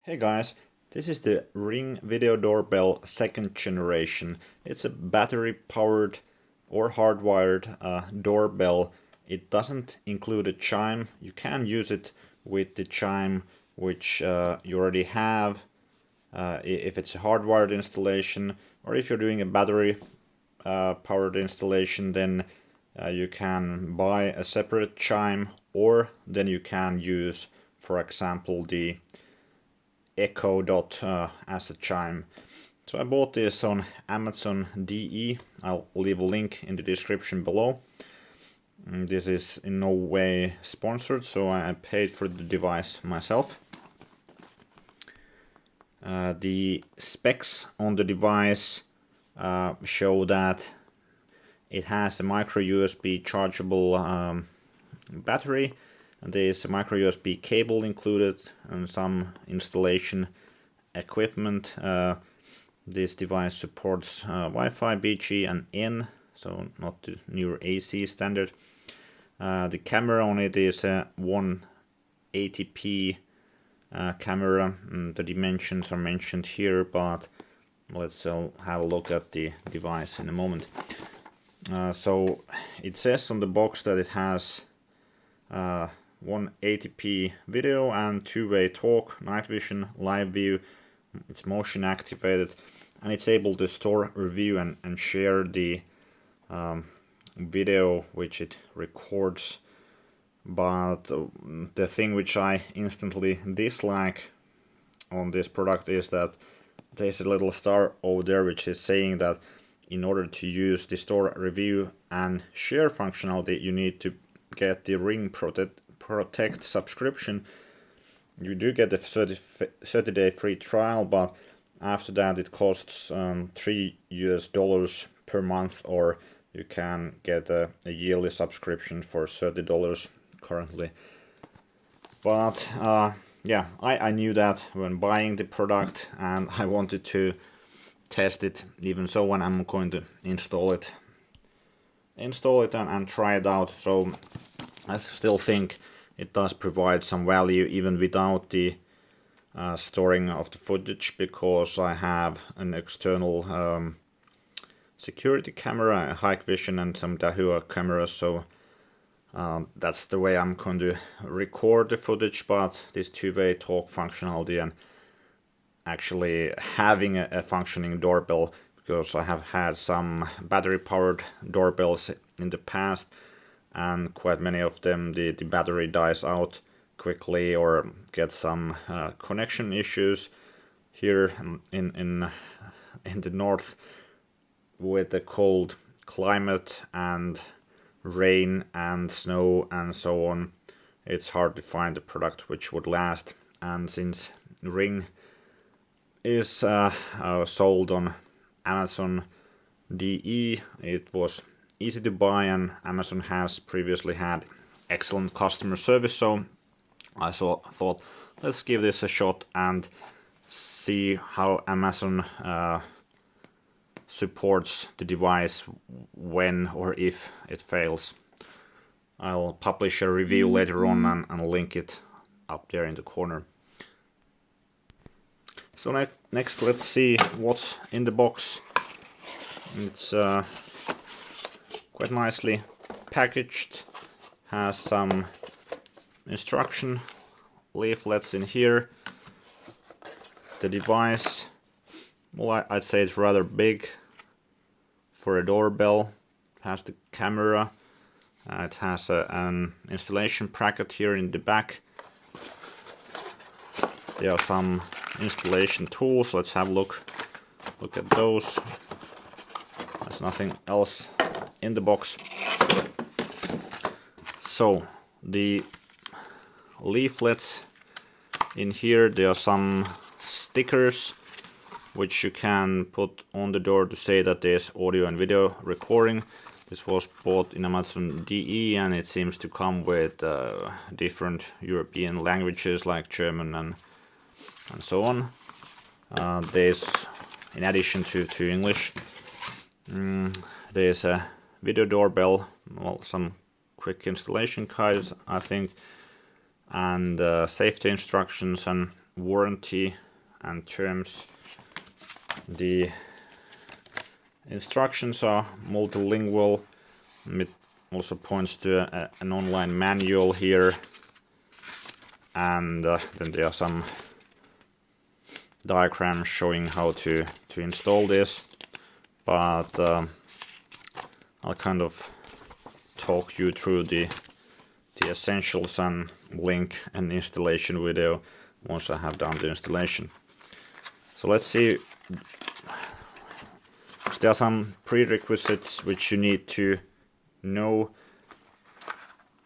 Hey guys, this is the Ring Video Doorbell second generation. It's a battery powered or hardwired doorbell. It doesn't include a chime. You can use it with the chime which you already have if it's a hardwired installation, or if you're doing a battery powered installation, then you can buy a separate chime, or then you can use, for example, the Echo Dot as a chime. So I bought this on Amazon DE. I'll leave a link in the description below. This is in no way sponsored, so I paid for the device myself. The specs on the device show that it has a micro USB chargeable battery. There's a micro USB cable included and some installation equipment. This device supports Wi-Fi, BG and N, so not the newer AC standard. The camera on it is a 180p camera. The dimensions are mentioned here, but let's have a look at the device in a moment. So it says on the box that it has 180p video and two-way talk, night vision, live view. It's motion activated, and it's able to store, review and share the video which it records. But the thing which I instantly dislike on this product is that there's a little star over there which is saying that in order to use the store, review and share functionality, you need to get the Ring Protect subscription. You do get a 30-day free trial, but after that it costs $3 per month, or you can get a yearly subscription for $30 currently. But yeah, I knew that when buying the product, and I wanted to test it. Even so, when I'm going to install it and try it out. So I still think it does provide some value even without the storing of the footage, because I have an external security camera, a high vision and some Dahua cameras, so that's the way I'm going to record the footage. But this two-way talk functionality and actually having a functioning doorbell, because I have had some battery powered doorbells in the past, and quite many of them the battery dies out quickly or gets some connection issues. Here in the north, with the cold climate and rain and snow and so on, it's hard to find a product which would last. And since Ring is sold on Amazon DE, it was easy to buy, and Amazon has previously had excellent customer service, so I thought let's give this a shot and see how Amazon supports the device when or if it fails. I'll publish a review later on and link it up there in the corner. So next let's see what's in the box. It's quite nicely packaged, has some instruction leaflets in here. The device, well, I'd say it's rather big for a doorbell. It has the camera, it has an installation bracket here in the back. There are some installation tools. Let's have a look at those. There's nothing else in the box. So the leaflets in here, there are some stickers which you can put on the door to say that there's audio and video recording. This was bought in Amazon DE, and it seems to come with different European languages like German and so on. There's, in addition to English, there's a video doorbell, well, some quick installation guides, I think, and safety instructions and warranty and terms. The instructions are multilingual. It also points to an online manual here, and then there are some diagrams showing how to install this, but I'll kind of talk you through the essentials and link an installation video once I have done the installation. So let's see. There are some prerequisites which you need to know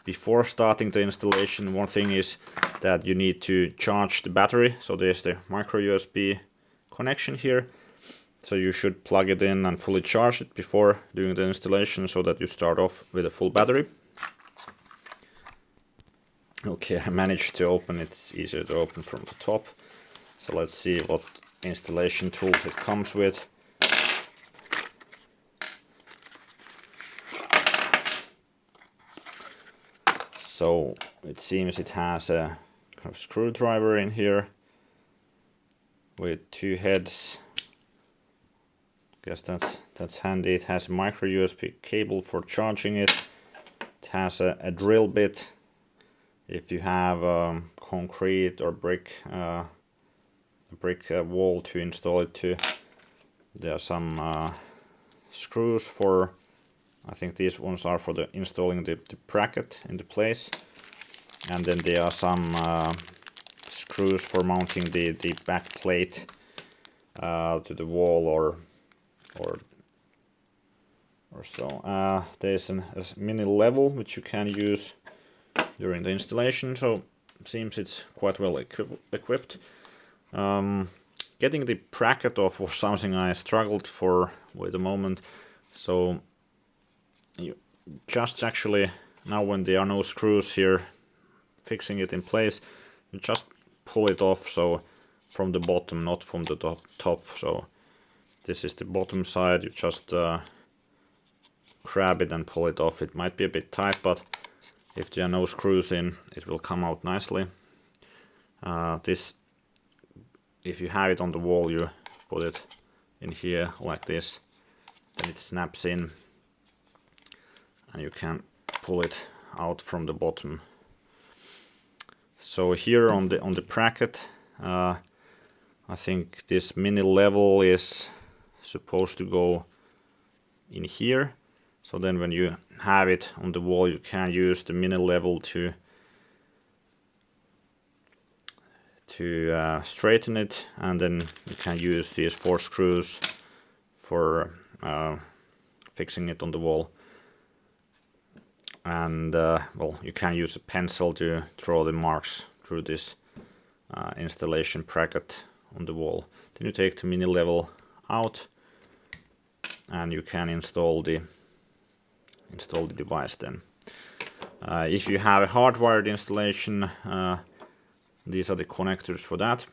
before starting the installation. One thing is that you need to charge the battery. So there's the micro USB connection here. So you should plug it in and fully charge it before doing the installation so that you start off with a full battery. Okay, I managed to open it. It's easier to open from the top. So let's see what installation tools it comes with. So it seems it has a kind of screwdriver in here with 2 heads. Guess that's handy. It has a micro USB cable for charging it. It has a drill bit if you have concrete or brick wall to install it to. There are some screws for, I think these ones are for the installing the bracket into place, and then there are some screws for mounting the back plate to the wall or so. There's a mini level which you can use during the installation, so it seems it's quite well equipped. Getting the bracket off was something I struggled for with the moment, so you just actually, now when there are no screws here fixing it in place, you just pull it off, so from the bottom, not from the top. So this is the bottom side, you just grab it and pull it off. It might be a bit tight, but if there are no screws in, it will come out nicely. This, if you have it on the wall, you put it in here like this, then it snaps in and you can pull it out from the bottom. So here on the bracket, I think this mini level is supposed to go in here. So then when you have it on the wall, you can use the mini level to straighten it, and then you can use these 4 screws for fixing it on the wall. And well, you can use a pencil to draw the marks through this installation bracket on the wall. Then you take the mini level out and you can install the device then. If you have a hardwired installation, these are the connectors for that.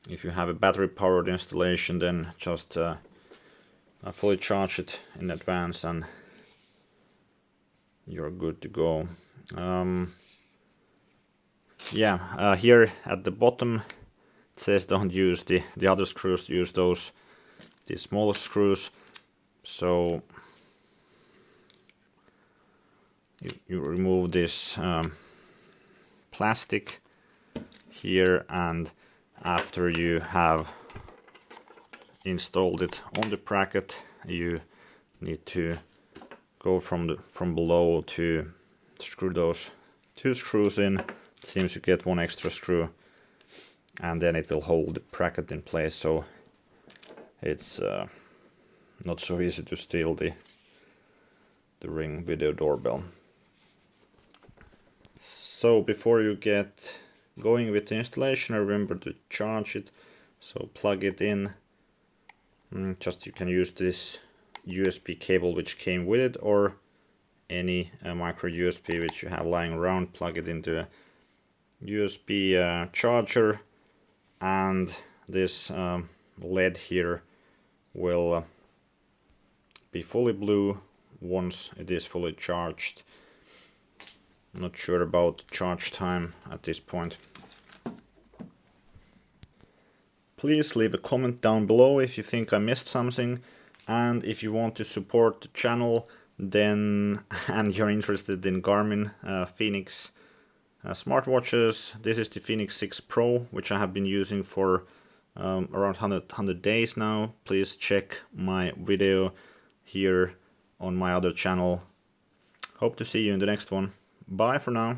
If you have a battery powered installation, then just fully charge it in advance and you're good to go. Here at the bottom it says don't use the other screws, use the smaller screws. So you remove this plastic here, and after you have installed it on the bracket, you need to go from below to screw those 2 screws in. It seems you get 1 extra screw, and then it will hold the bracket in place, so it's not so easy to steal the Ring Video Doorbell. So before you get going with the installation, remember to charge it. So plug it in. Just you can use this USB cable which came with it, or any micro USB which you have lying around. Plug it into a USB charger, and this LED here will be fully blue once it is fully charged. Not sure about charge time at this point. Please leave a comment down below if you think I missed something, and if you want to support the channel then and you're interested in Garmin Fenix smartwatches, this is the Fenix 6 Pro, which I have been using for around 100 days now. Please check my video here on my other channel. Hope to see you in the next one. Bye for now.